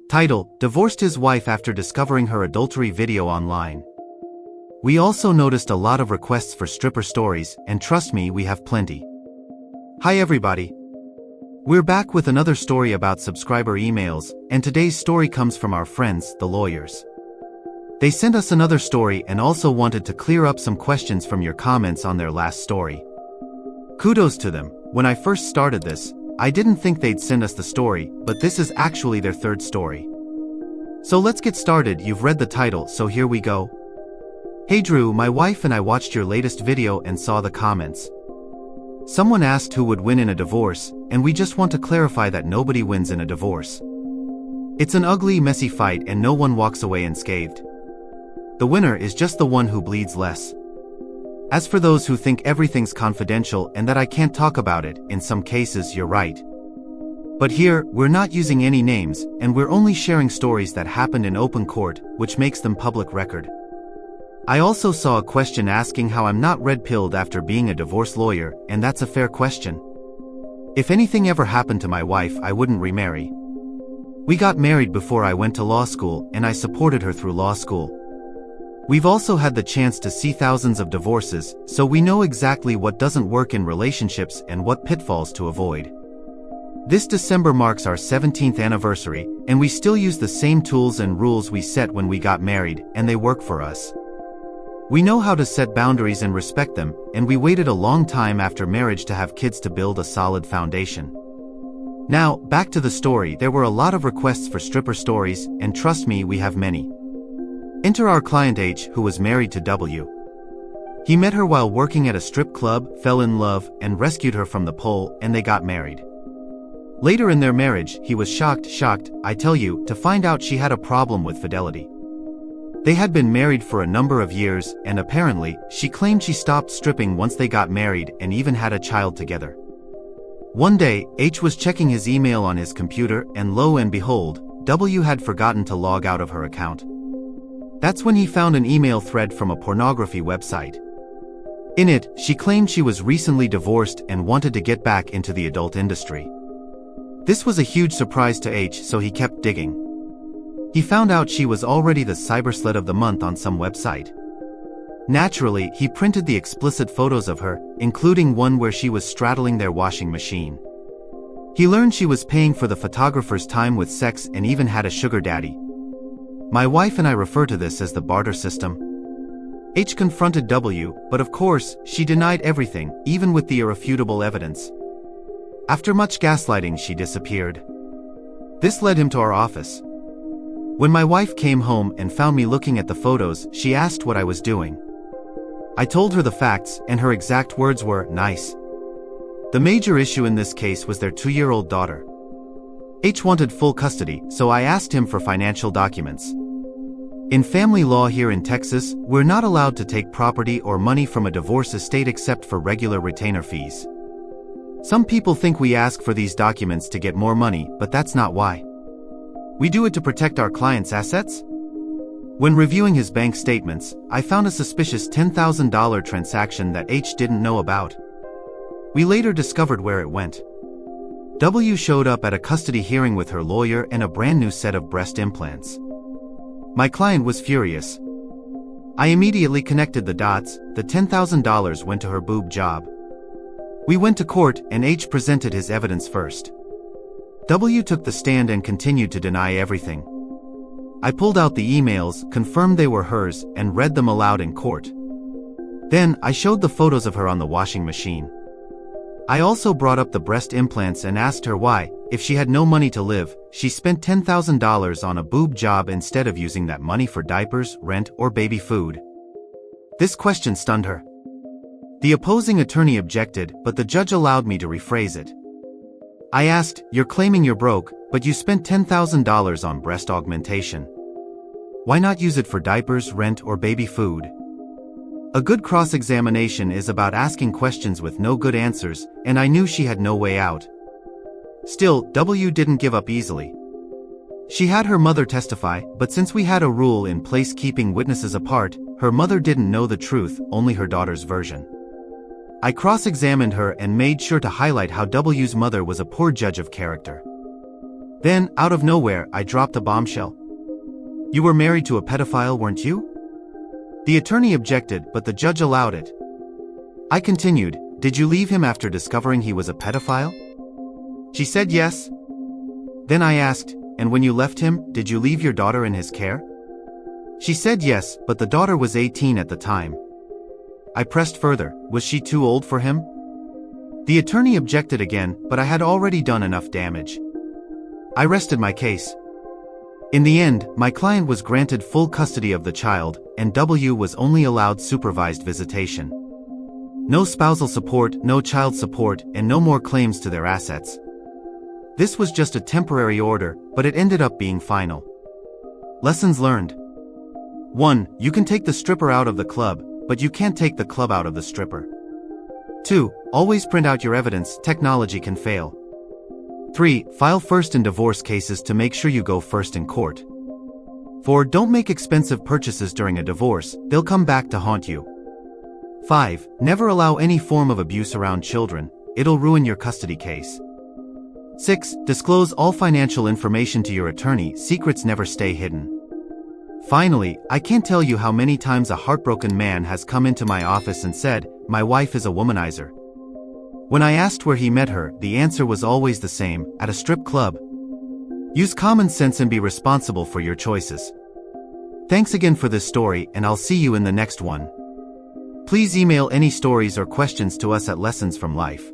Title: Divorced his wife after discovering her adultery video online. We also noticed a lot of requests for stripper stories, and trust me, we have plenty. Hi everybody. We're back with another story about subscriber emails, and today's story comes from our friends, the lawyers. They sent us another story and also wanted to clear up some questions from your comments on their last story. Kudos to them. When I first started this, I didn't think they'd send us the story, but this is actually their third story. So let's get started. You've read the title, so here we go. Hey Drew, my wife and I watched your latest video and saw the comments. Someone asked who would win in a divorce, and we just want to clarify that nobody wins in a divorce. It's an ugly, messy fight and no one walks away unscathed. The winner is just the one who bleeds less. As for those who think everything's confidential and that I can't talk about it, in some cases you're right. But here, we're not using any names, and we're only sharing stories that happened in open court, which makes them public record. I also saw a question asking how I'm not red-pilled after being a divorce lawyer, and that's a fair question. If anything ever happened to my wife, I wouldn't remarry. We got married before I went to law school, and I supported her through law school. We've also had the chance to see thousands of divorces, so we know exactly what doesn't work in relationships and what pitfalls to avoid. This December marks our 17th anniversary, and we still use the same tools and rules we set when we got married, and they work for us. We know how to set boundaries and respect them, and we waited a long time after marriage to have kids to build a solid foundation. Now, back to the story. There were a lot of requests for stripper stories, and trust me, we have many. Enter our client H, who was married to W. He met her while working at a strip club, fell in love, and rescued her from the pole, and they got married. Later in their marriage, he was shocked, I tell you, to find out she had a problem with fidelity. They had been married for a number of years, and apparently, she claimed she stopped stripping once they got married and even had a child together. One day, H was checking his email on his computer, and lo and behold, W had forgotten to log out of her account. That's when he found an email thread from a pornography website. In it, she claimed she was recently divorced and wanted to get back into the adult industry. This was a huge surprise to H, so he kept digging. He found out she was already the cyberslut of the month on some website. Naturally, he printed the explicit photos of her, including one where she was straddling their washing machine. He learned she was paying for the photographer's time with sex and even had a sugar daddy. My wife and I refer to this as the barter system. H confronted W, but of course, she denied everything, even with the irrefutable evidence. After much gaslighting, she disappeared. This led him to our office. When my wife came home and found me looking at the photos, she asked what I was doing. I told her the facts, and her exact words were, "Nice." The major issue in this case was their 2-year-old daughter. H wanted full custody, so I asked him for financial documents. In family law here in Texas, we're not allowed to take property or money from a divorce estate except for regular retainer fees. Some people think we ask for these documents to get more money, but that's not why. We do it to protect our client's assets. When reviewing his bank statements, I found a suspicious $10,000 transaction that H didn't know about. We later discovered where it went. W showed up at a custody hearing with her lawyer and a brand new set of breast implants. My client was furious. I immediately connected the dots. The $10,000 went to her boob job. We went to court and H presented his evidence first. W took the stand and continued to deny everything. I pulled out the emails, confirmed they were hers, and read them aloud in court. Then, I showed the photos of her on the washing machine. I also brought up the breast implants and asked her why, if she had no money to live, she spent $10,000 on a boob job instead of using that money for diapers, rent, or baby food. This question stunned her. The opposing attorney objected, but the judge allowed me to rephrase it. I asked, "You're claiming you're broke, but you spent $10,000 on breast augmentation. Why not use it for diapers, rent, or baby food?" A good cross-examination is about asking questions with no good answers, and I knew she had no way out. Still, W didn't give up easily. She had her mother testify, but since we had a rule in place keeping witnesses apart, her mother didn't know the truth, only her daughter's version. I cross-examined her and made sure to highlight how W's mother was a poor judge of character. Then, out of nowhere, I dropped a bombshell. You were married to a pedophile, weren't you? The attorney objected, but the judge allowed it. I continued, did you leave him after discovering he was a pedophile? She said yes. Then I asked, and when you left him, did you leave your daughter in his care? She said yes, but the daughter was 18 at the time. I pressed further, was she too old for him? The attorney objected again, but I had already done enough damage. I rested my case. In the end, my client was granted full custody of the child, and W was only allowed supervised visitation. No spousal support, no child support, and no more claims to their assets. This was just a temporary order, but it ended up being final. Lessons learned. 1. You can take the stripper out of the club, but you can't take the club out of the stripper. 2. Always print out your evidence, technology can fail. 3. File first in divorce cases to make sure you go first in court. 4. Don't make expensive purchases during a divorce, they'll come back to haunt you. 5. Never allow any form of abuse around children, it'll ruin your custody case. 6. Disclose all financial information to your attorney, secrets never stay hidden. Finally, I can't tell you how many times a heartbroken man has come into my office and said, my wife is a womanizer. When I asked where he met her, the answer was always the same, at a strip club. Use common sense and be responsible for your choices. Thanks again for this story, and I'll see you in the next one. Please email any stories or questions to us at Lessons from Life.